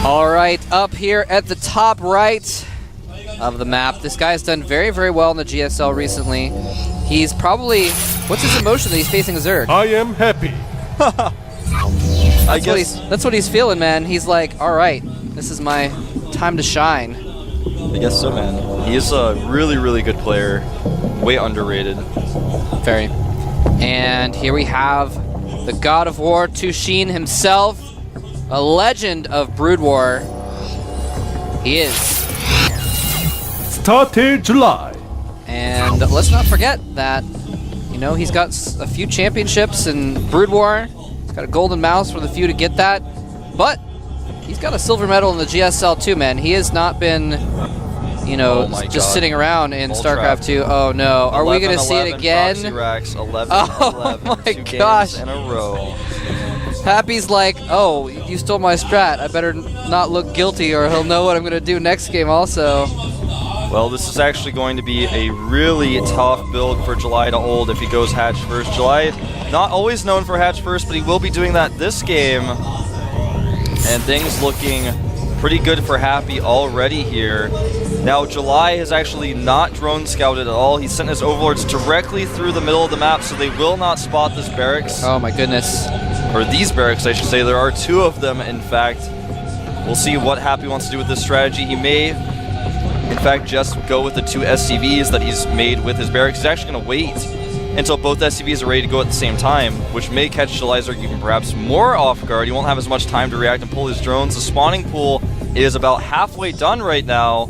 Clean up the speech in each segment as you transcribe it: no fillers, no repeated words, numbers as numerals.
All right, up here at the top right of the map, this guy has done very, very well in the GSL recently. He's probably, what's his emotion that he's facing a Zerg? I am happy. That's what he's feeling, man. He's like, all right, this is my time to shine. I guess so, man. He is a really, really good player. Way underrated. Very. And here we have the God of War, Tushin himself, a legend of Brood War. He is. Started July. And let's not forget that, you know, he's got a few championships in Brood War. He's got a golden mouse for the few to get that. But he's got a silver medal in the GSL too, man. He has not been, you know, just sitting around in StarCraft II. Oh no, are we gonna see it again? Proxy racks, 11, oh 11, my gosh! Games in a row. Happy's like, oh, you stole my strat. I better not look guilty, or he'll know what I'm gonna do next game. Also. Well, this is actually going to be a really tough build for July to hold if he goes hatch first. July, not always known for hatch first, but he will be doing that this game. And things looking pretty good for Happy already here. Now, July has actually not drone scouted at all. He sent his overlords directly through the middle of the map, so they will not spot this barracks. Oh my goodness. Or these barracks, I should say. There are two of them, in fact. We'll see what Happy wants to do with this strategy. He may, in fact, just go with the two SCVs that he's made with his barracks. He's actually going to wait until both SCVs are ready to go at the same time, which may catch Gelizerg even perhaps more off guard. He won't have as much time to react and pull his drones. The spawning pool is about halfway done right now.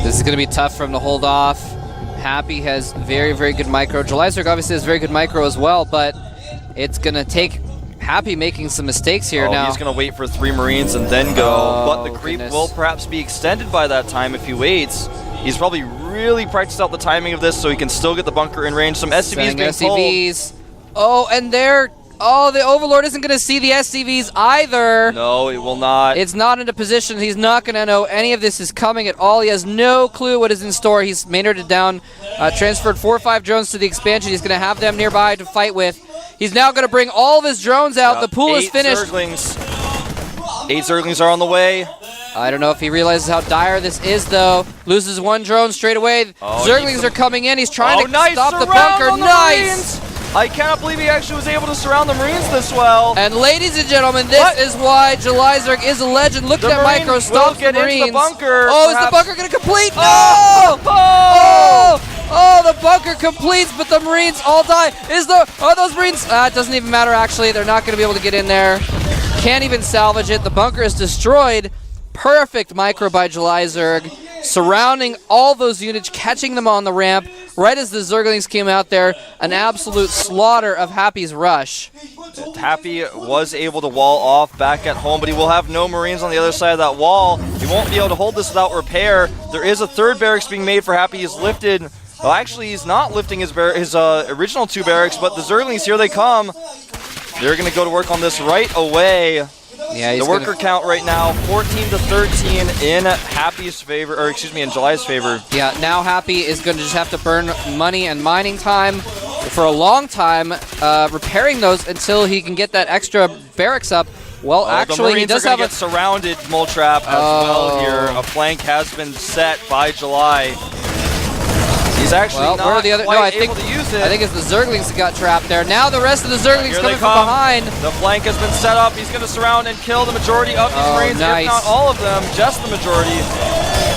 This is going to be tough for him to hold off. Happy has very, very good micro. Gelizerg obviously has very good micro as well, but it's going to take Happy making some mistakes here now. He's going to wait for 3 Marines and then go, but the creep will perhaps be extended by that time if he waits. He's probably really practiced out the timing of this so he can still get the bunker in range. Some SCVs being pulled. Oh, and they're... Oh, the Overlord isn't going to see the SCVs either. No, it will not. It's not into position. He's not going to know any of this is coming at all. He has no clue what is in store. He's Maynarded down, transferred 4 or 5 drones to the expansion. He's going to have them nearby to fight with. He's now going to bring all of his drones out. The pool is finished. 8 Zerglings are on the way. I don't know if he realizes how dire this is, though. Loses 1 drone straight away. Zerglings are coming in. He's trying to stop the bunker. Nice! I cannot believe he actually was able to surround the Marines this well. And ladies and gentlemen, this is why Gelizerg is a legend. Look at that micro stop the Marines. The bunker, oh, is the bunker going to complete? No! Oh, the bunker completes, but the Marines all die. Are those Marines? It doesn't even matter, actually. They're not going to be able to get in there. Can't even salvage it. The bunker is destroyed. Perfect micro by Gelizerg, surrounding all those units, catching them on the ramp. Right as the Zerglings came out there, an absolute slaughter of Happy's rush. Happy was able to wall off back at home, but he will have no Marines on the other side of that wall. He won't be able to hold this without repair. There is a 3rd barracks being made for Happy. He's lifted. Well, actually, he's not lifting his original 2 barracks, but the Zerglings, here they come. They're going to go to work on this right away. Yeah, the worker count right now, 14 to 13 in Happy's favor, or excuse me, in July's favor. Yeah, now Happy is going to just have to burn money and mining time for a long time, repairing those until he can get that extra barracks up. Well, actually, he does have get surrounded, Moletrap, as well here. A flank has been set by July. He's actually not quite able to use it. I think it's the Zerglings that got trapped there. Now the rest of the Zerglings coming from behind. The flank has been set up. He's going to surround and kill the majority of these Marines, if not all of them, just the majority.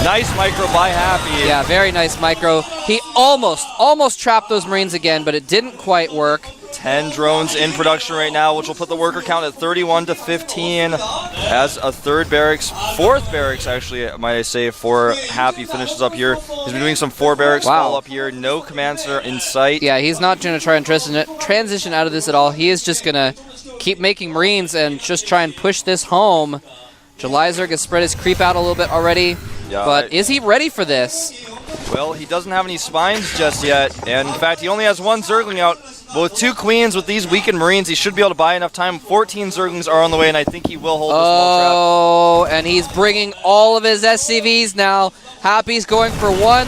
Nice micro by Happy. Yeah, very nice micro. He almost trapped those Marines again, but it didn't quite work. 10 drones in production right now, which will put the worker count at 31 to 15 as a 3rd barracks, 4th barracks actually, might I say, for Happy finishes up here. He's been doing some 4 barracks all up here. No command center in sight. Yeah, he's not going to try and transition out of this at all. He is just going to keep making Marines and just try and push this home. Gelizerg has spread his creep out a little bit already, but is he ready for this? Well, he doesn't have any spines just yet, and in fact, he only has 1 Zergling out. But with 2 Queens, with these weakened Marines, he should be able to buy enough time. 14 Zerglings are on the way, and I think he will hold this wall trap. And he's bringing all of his SCVs now. Happy's going for 1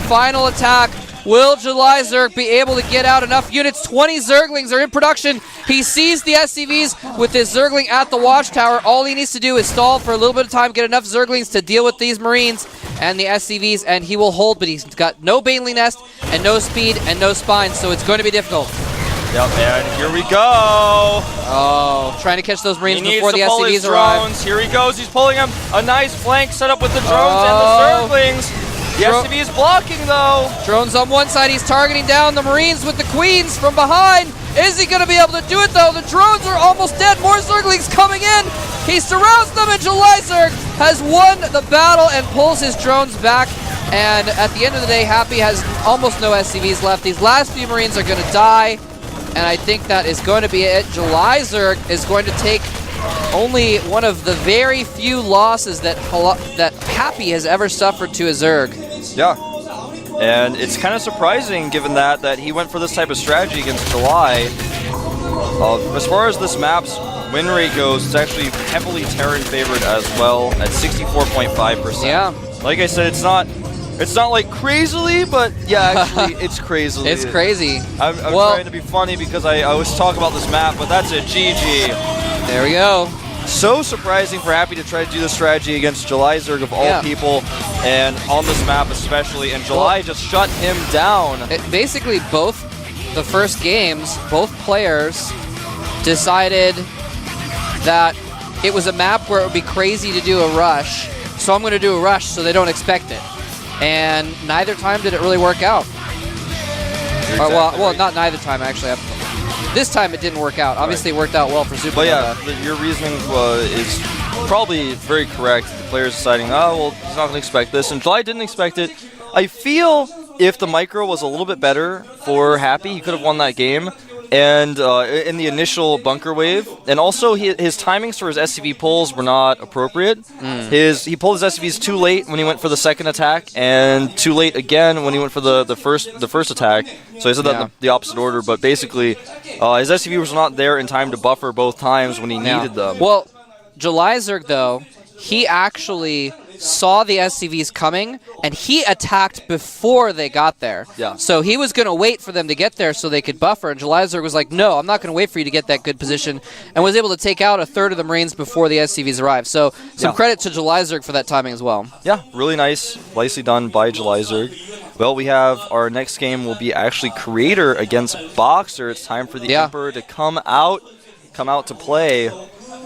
final attack Will July Zerg be able to get out enough units? 20 Zerglings are in production. He sees the SCVs with his Zergling at the watchtower. All he needs to do is stall for a little bit of time, get enough Zerglings to deal with these Marines and the SCVs, and he will hold, but he's got no Baneling Nest and no speed and no spine, so it's going to be difficult. Yep, and here we go. Oh, trying to catch those Marines He before the needs to pull SCVs his arrive. drones. Here he goes. He's pulling them. A nice flank set up with the drones and the Zerglings. The SCV is blocking, though. Drones on one side. He's targeting down the Marines with the Queens from behind. Is he going to be able to do it, though? The drones are almost dead. More Zerglings coming in. He surrounds them, and July Zerg has won the battle and pulls his drones back. And at the end of the day, Happy has almost no SCVs left. These last few Marines are going to die. And I think that is going to be it. July Zerg is going to take only one of the very few losses that Happy has ever suffered to a Zerg. Yeah. And it's kind of surprising, given that he went for this type of strategy against July. As far as this map's win rate goes, it's actually heavily Terran favored as well at 64.5%. Yeah. Like I said, it's not like crazily, but yeah, actually, it's crazily. It's crazy. I'm trying to be funny because I always talk about this map, but that's a GG. There we go. So surprising for Happy to try to do this strategy against July Zerg of all people, and on this map especially, and July just shut him down. Basically, both the first games, both players decided that it was a map where it would be crazy to do a rush, so I'm going to do a rush so they don't expect it. And neither time did it really work out. Well, not neither time, actually. This time it didn't work out. Obviously, it worked out well for Super. But yeah, your reasoning is probably very correct. The players deciding, oh, well, he's not going to expect this. And July didn't expect it. I feel if the micro was a little bit better for Happy, he could have won that game. And in the initial bunker wave, and also his timings for his SCV pulls were not appropriate. He pulled his SCVs too late when he went for the second attack, and too late again when he went for the first attack. So I said that in the opposite order, but basically his SCV was not there in time to buffer both times when he needed them. Well, July Zerg, though, he actually saw the SCVs coming, and he attacked before they got there. Yeah. So he was going to wait for them to get there so they could buffer, and July Zerg was like, no, I'm not going to wait for you to get that good position, and was able to take out a third of the Marines before the SCVs arrived. So some credit to July Zerg for that timing as well. Yeah, really nice. Nicely done by July Zerg. Well, we have our next game will be actually Creator against Boxer. It's time for the Emperor to come out to play.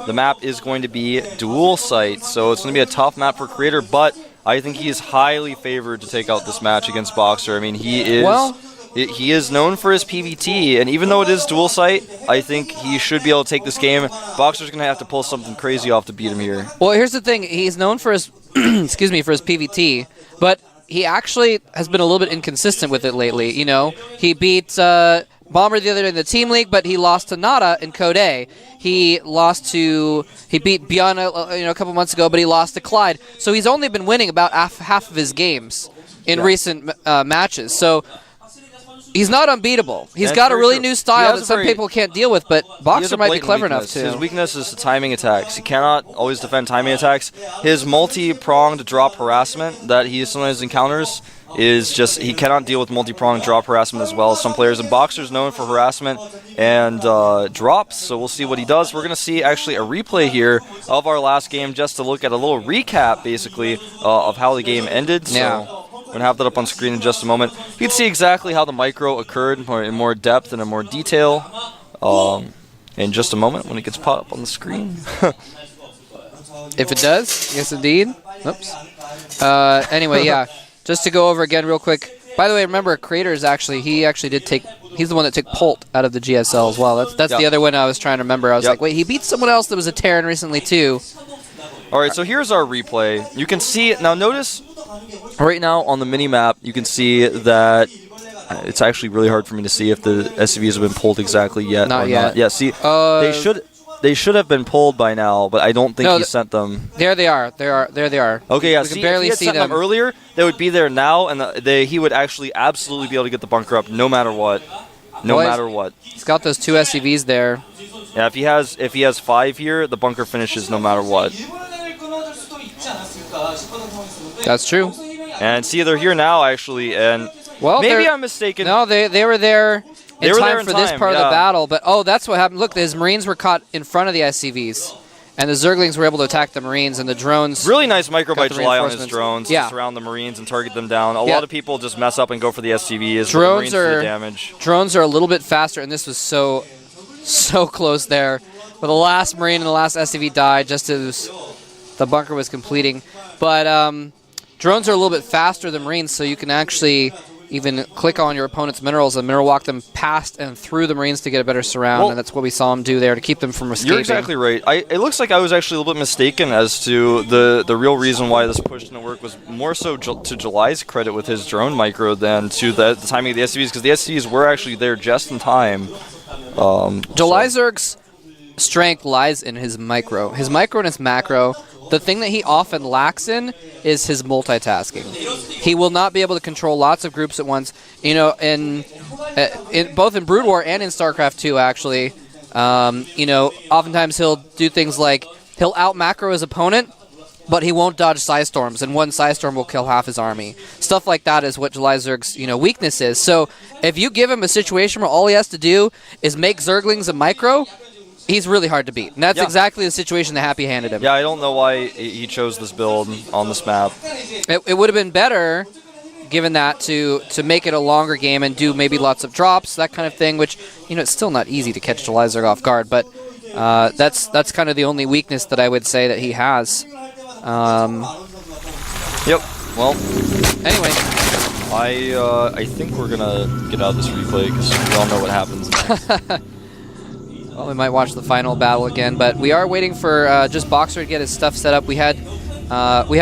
The map is going to be dual site, so it's going to be a tough map for Creator, but I think he is highly favored to take out this match against Boxer. I mean, he is known for his PvT, and even though it is dual site, I think he should be able to take this game. Boxer's going to have to pull something crazy off to beat him here. Well, here's the thing. He's known for his excuse me, for his PvT, but he actually has been a little bit inconsistent with it lately. You know, he beat Bomber the other day in the Team League, but he lost to Nada in Code A. He beat Beyond a couple months ago, but he lost to Clyde. So he's only been winning about half of his games in recent matches. So he's not unbeatable. He's got a really new style that some people can't deal with, but Boxer might be clever enough to. His weakness is the timing attacks. He cannot always defend timing attacks. His multi-pronged drop harassment that he sometimes encounters is just, he cannot deal with multi-pronged drop harassment as well as some players. And Boxer's known for harassment and drops, so we'll see what he does. We're going to see actually a replay here of our last game just to look at a little recap, basically, of how the game ended. So we're going to have that up on screen in just a moment. You can see exactly how the micro occurred in more depth and in more detail in just a moment when it gets popped up on the screen. If it does, yes indeed. Oops. Anyway, yeah. Just to go over again real quick. By the way, remember, Creator is he's the one that took Polt out of the GSL as well. That's the other one I was trying to remember. I was like, wait, he beat someone else that was a Terran recently too. All right, so here's our replay. You can see, now notice, right now on the mini-map, you can see that it's actually really hard for me to see if the SCVs have been pulled exactly yet. Not yet. Yeah, see, they should have been pulled by now, but I don't think he sent them. There they are. There they are. Okay, yeah. We can barely if he had sent them earlier, they would be there now, and he would actually absolutely be able to get the bunker up no matter what. No matter what. He's got those two SCVs there. Yeah, if he has 5 here, the bunker finishes no matter what. That's true. And see, they're here now actually, and Well, maybe I'm mistaken. No, they were there in time for this part of the battle. But, oh, that's what happened. Look, his Marines were caught in front of the SCVs. And the Zerglings were able to attack the Marines, and the drones... Really nice micro by July on his drones yeah. to surround the Marines and target them down. A lot of people just mess up and go for the SCVs. Drones the Marines do the damage. Drones are a little bit faster, and this was so close there. Where the last Marine and the last SCV died just as the bunker was completing. But drones are a little bit faster than Marines, so you can actually even click on your opponent's minerals and mineral walk them past and through the Marines to get a better surround, and that's what we saw him do there to keep them from escaping. You're exactly right. It looks like I was actually a little bit mistaken as to the real reason why this push didn't work was more so to July's credit with his drone micro than to the timing of the SCVs, because the SCVs were actually there just in time. July Zerg's strength lies in his micro. His micro and his macro. The thing that he often lacks in is his multitasking. He will not be able to control lots of groups at once. You know, both in Brood War and in StarCraft II, actually, you know, oftentimes he'll do things like he'll out-macro his opponent, but he won't dodge Psystorms, and one Psystorm will kill half his army. Stuff like that is what July Zerg's, you know, weakness is. So if you give him a situation where all he has to do is make Zerglings a micro, he's really hard to beat. And that's exactly the situation that Happy handed him. Yeah, I don't know why he chose this build on this map. It would have been better, given that, to make it a longer game and do maybe lots of drops, that kind of thing, which, you know, it's still not easy to catch July Zerg off guard, but that's kind of the only weakness that I would say that he has. Yep. Well, anyway. I think we're going to get out of this replay because we all know what happens next. Well, we might watch the final battle again, but we are waiting for just Boxer to get his stuff set up. We only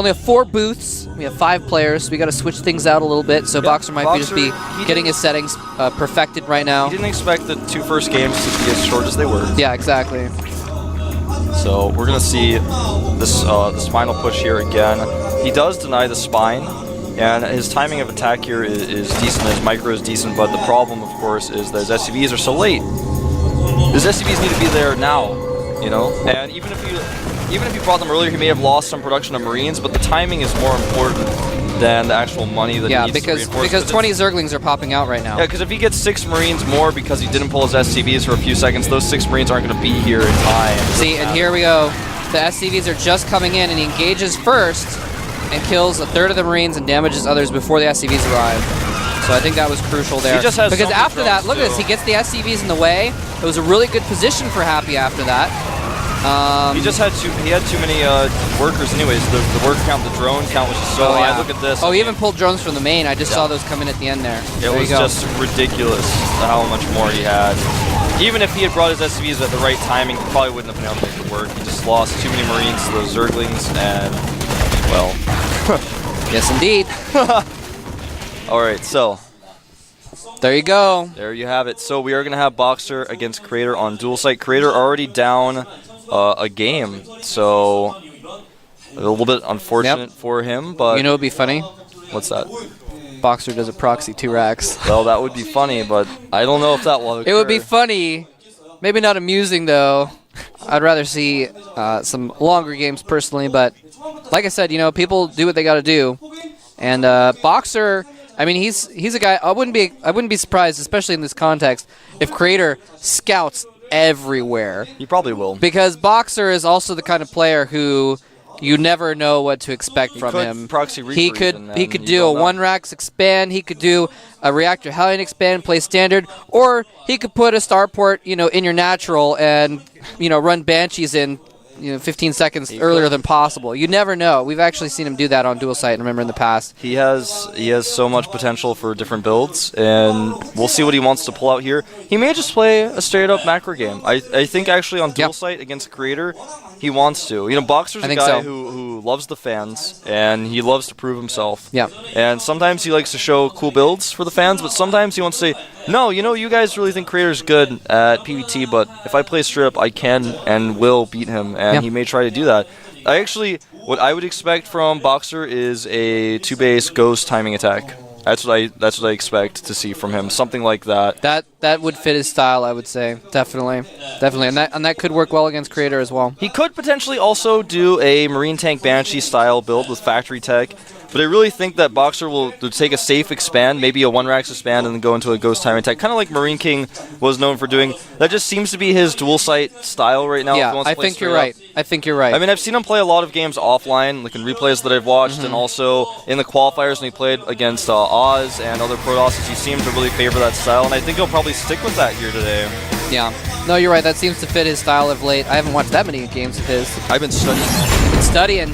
have 4 booths. We have 5 players. So we got to switch things out a little bit. So Boxer might just be getting his settings perfected right now. He didn't expect the 2 first games to be as short as they were. Yeah, exactly. So we're gonna see this final push here again. He does deny the spine, and his timing of attack here is decent. His micro is decent, but the problem, of course, is that his SCVs are so late. His SCVs need to be there now, you know? And even if you brought them earlier, he may have lost some production of Marines, but the timing is more important than the actual money that he needs to reinforce. Because 20 Zerglings are popping out right now. Yeah, because if he gets 6 Marines more because he didn't pull his SCVs for a few seconds, those 6 Marines aren't going to be here in time. See, and here we go. The SCVs are just coming in, and he engages first and kills a third of the Marines and damages others before the SCVs arrive. So I think that was crucial there. He just has because after that, look at this. He gets the SCVs in the way. It was a really good position for Happy after that. He just had too many workers anyways. The worker count, the drone count was just so high. Look at this. Oh, he even pulled drones from the main. I just saw those come in at the end there. It was just ridiculous how much more he had. Even if he had brought his SCVs at the right timing, he probably wouldn't have been able to make it work. He just lost too many Marines to those Zerglings, and, well... yes, indeed. Alright, so... there you go. There you have it. So we are going to have Boxer against Creator on dual site. Creator already down a game, so a little bit unfortunate for him, but... you know what would be funny? What's that? Boxer does a proxy 2 racks. Well, that would be funny, but I don't know if that will occur. It would be funny. Maybe not amusing, though. I'd rather see some longer games personally, but like I said, you know, people do what they got to do. And Boxer, I mean, he's a guy. I wouldn't be surprised, especially in this context, if Creator scouts everywhere. He probably will. Because Boxer is also the kind of player who you never know what to expect from him. He could do a 1-rack expand. He could do a Reactor Hellion expand, play standard, or he could put a starport, you know, in your natural and, you know, run Banshees in, you know, 15 seconds earlier than possible. You never know. We've actually seen him do that on dual site. Remember in the past. He has so much potential for different builds, and we'll see what he wants to pull out here. He may just play a straight up macro game. I think actually on dual site against Creator, he wants to. You know, Boxer's a guy who loves the fans, and he loves to prove himself. Yeah. And sometimes he likes to show cool builds for the fans, but sometimes he wants to say, no, you know, you guys really think Creator's good at PvT, but if I play straight up, I can and will beat him, and he may try to do that. What I would expect from Boxer is a 2-base ghost timing attack. That's what I expect to see from him. Something like that. That would fit his style, I would say. Definitely. And that could work well against Creator as well. He could potentially also do a Marine Tank Banshee style build with factory tech, But I really think that Boxer will take a safe expand, maybe a 1-Rax expand, and then go into a Ghost Tyrant tech, kind of like Marine King was known for doing. That just seems to be his dual sight style right now. Yeah, I think you're right. I think you're right. I mean, I've seen him play a lot of games offline, like in replays that I've watched, and also in the qualifiers when he played against Oz and other Protosses. He seemed to really favor that style, and I think he'll probably stick with that here today. Yeah. No, you're right. That seems to fit his style of late. I haven't watched that many games of his. I've been studying.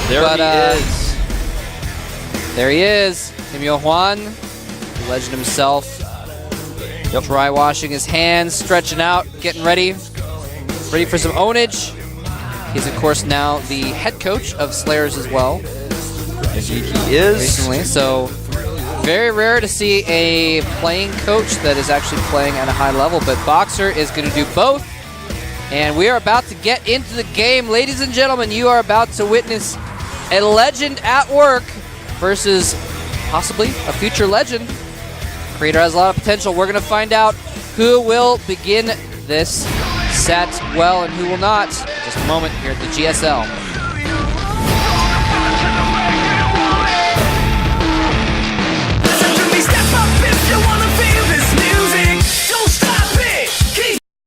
There he is. There he is. Emil Juan, the legend himself. Yep. Dry washing his hands, stretching out, getting ready. Ready for some ownage. He's, of course, now the head coach of Slayers as well. Indeed he is. Recently. So, very rare to see a playing coach that is actually playing at a high level, but Boxer is going to do both. And we are about to get into the game. Ladies and gentlemen, you are about to witness a legend at work versus possibly a future legend. Creator has a lot of potential. We're going to find out who will begin this set well and who will not in just a moment here at the GSL.